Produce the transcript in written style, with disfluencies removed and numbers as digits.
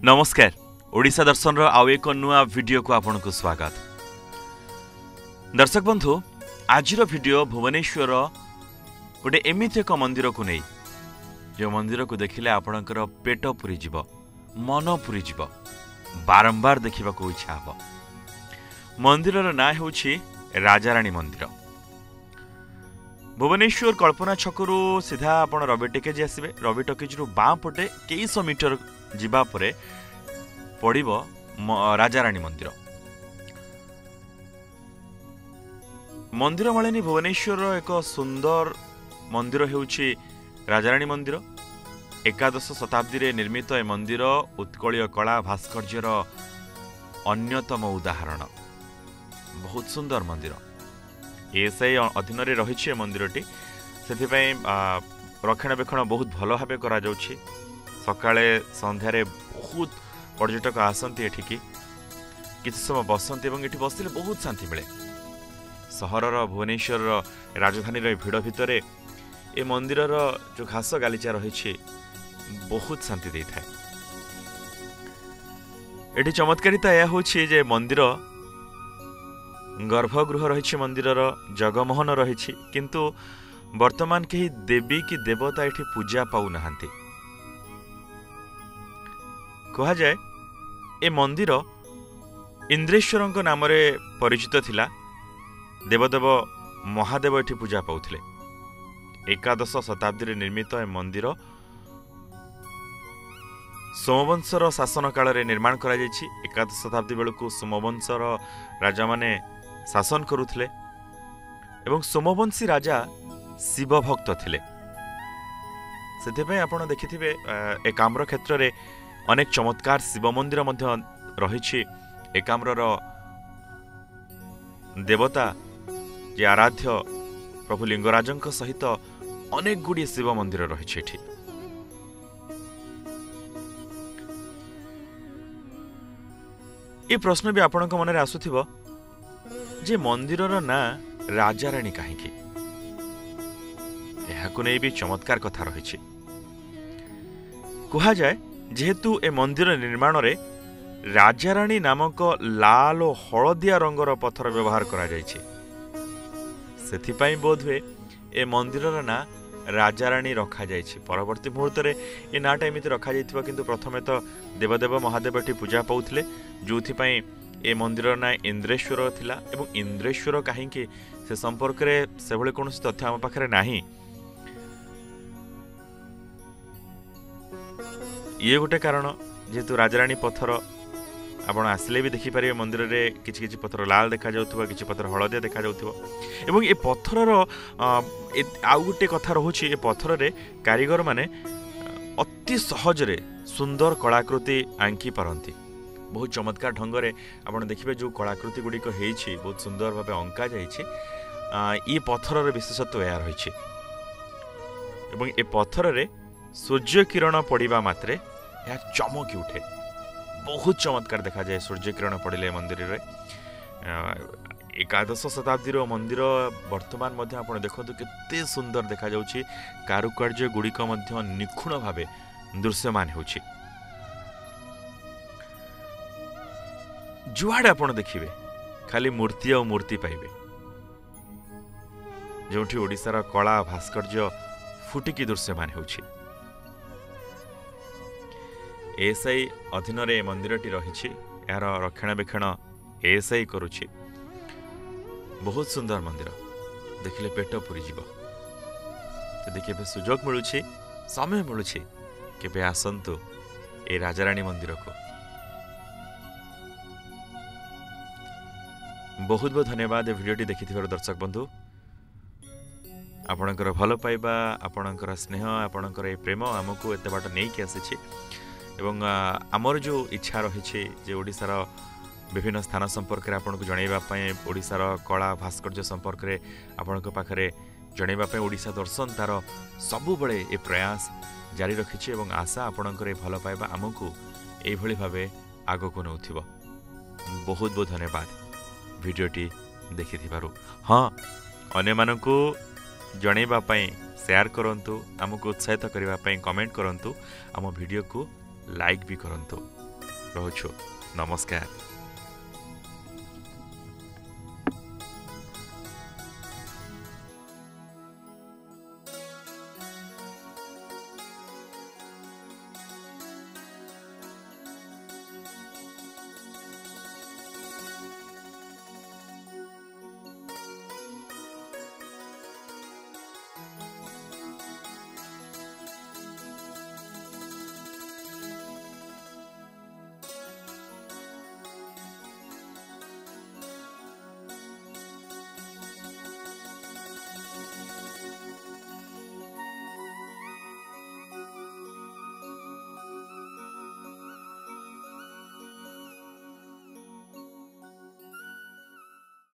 नमस्कार ओडिशा दर्शन रो आउ एक नुआ वीडियो को आपन को स्वागत। दर्शक बंधु आज वीडियो भुवनेश्वर गोटे एमित एक मंदिर को नहीं जो मंदिर को देखिले आपणकर पेट पुरी जीव मन पुरी जीव बारंबार देखा इच्छा हम। मंदिर ना होछि राजाराणी मंदिर। भुवनेश्वर कल्पना छकरू सीधा आपण रवि टकेज आसबे। रवि टकेज रु बाँ पटे कई सौ मीटर जीवा परे पड़िबो राजाराणी मंदिर। मंदिर मालिनी भुवनेश्वर एक सुंदर मंदिर हेउछि राजाराणी मंदिर। एकादश शताब्दी रे निर्मित ए मंदिर उत्कलीय कला भास्कर्यर अन्यतम उदाहरण। बहुत सुंदर मंदिर। एएसआई अधीन रे रही मंदिरटी से रक्षणाबेक्षण बहुत भल भाव करा जाउछि। सकाळे संध्यारे बहुत पर्यटक आसती एठिकी किसी समय बसती और ये बसले बहुत शांति मिले। सहरर भुवनेश्वर राजधानी भिड़ भितर ए मंदिर जो घास गालीचा रही बहुत शांति दे था। ये चमत्कारिता यह हूँ जे मंदिर गर्भगृह रही मंदिर जगमोहन रही किंतु वर्तमान कहीं देवी कि देवता ये पूजा पाऊ नहांती। कहा जाए ए मंदिर इंद्रेश्वर नाम परिचित थिला। देवदेव महादेव एठी पूजा पाउथिले। एकादश शताब्दी निर्मित ए मंदिर सोमवंशर शासन काल रे निर्माण करा जायछि। एकादश शताब्दी बेलू सोमवंशर राजा माने शासन करुथिले एवं सोमवंशी राजा शिव भक्त थिले। सेते आपण देखिथिबे एकाम्र क्षेत्र रे अनेक चमत्कार शिव मंदिर रही। एकाम्रर देवता जे आराध्य प्रभु लिंगराजों सहित अनेक गुड़ी शिव मंदिर रही। ये प्रश्न भी आपण मन में आसुथिबो जे मंदिरर ना राजाराणी कहीं नहीं भी चमत्कार कथा रही। कहा जाए जेहेतु ए मंदिर निर्माण रे राजाराणी नामक लाल और हलदिया रंगर पत्थर व्यवहार करा जायछि। सेथिपाई बोधवे ए मंदिरर ना राजाराणी रखा जायछि। परवर्ती मुहूर्त रे ए नाटा एमिति रखा जायथिबा किंतु प्रथमे तो देवदेव महादेव एठी पूजा पाउथिले जोथिपाई ए मंदिरर ना इंद्रेश्वर थिला। एवं इंद्रेश्वर काहेकि से संपर्क रे सेभले कोनोसी तथ्य हम पाखरे नाही। ये गोटे कारण जेहेतु राजाराणी पत्थर आपण आसले भी देखिपारे मंदिर रे किछि किछि पत्थर लाल देखा जाउथबा किछि पत्थर हलदिया देखा जाउथबो। एवं ए पत्थरर आउ गोटे कथा रहुछि ए पत्थर रे कारीगर माने अति सहज रे सुंदर कलाकृति आंकी पारंती। बहुत चमत्कार ढंग रे आपण देखिबे जो कलाकृति गुडी को हेछि बहुत सुंदर भाबे अंका जायछि। ई पत्थर रे विशेषत्व या रहिछि। एवं ए पत्थर रे सूर्य किरण पड़िबा मात्रे यह चमकी उठे। बहुत चमत्कार देखा जाए सूर्य किरण पड़े मंदिर रे। एकादश शताब्दी मंदिर वर्तमान मध्य आपण देखंतु केते सुंदर देखा जाउछि। कारुकार्य गुड़िक मध्य निखुण भावे दृश्यमान होछि। जुआड़े आपण देखिबे खाली मूर्ति और मूर्ति पाइबे जोठी ओडिसार कला भास्कर्य फुटिकी दृश्यमान होछि। एएसआई अधीन रे मंदिरटी रही। यार रक्षणाबेक्षण एएसआई करुछि। बहुत सुंदर मंदिर देखिले पेट पुरी जीव। देखिए सुजोग मिलुछि समय मिलुछि केबे आसंतु ए राजाराणी मंदिर को। बहुत बहुत धन्यवाद ए वीडियोटी देखिथिबार दर्शक बंधु। आपणकर भल पाइबा आपणकर स्नेह आपणकर ए प्रेम आमको एते बाट नै कि आसीछि। एवं आमर जो इच्छा रही जे ओडिसार विभिन्न स्थान संपर्क में आपको जनवाई ओडिसार कला भास्कर्य संपर्क में आपण पाखे जनवाई ओडिशा दर्शन तार सबु बड़े ए प्रयास जारी रखी। आशा आपणकर भल पाइबा आमको यही भाव आग को नौथिबो। बहुत बहुत धन्यवाद वीडियोटी देखि। हाँ अन्य मानकु जनवाई शेयर करंतु, आमको उत्साहित करने कमेंट करंतु, आम वीडियो को लाइक भी करंतु। ରହୁଛୁ। ନମସ୍କାର।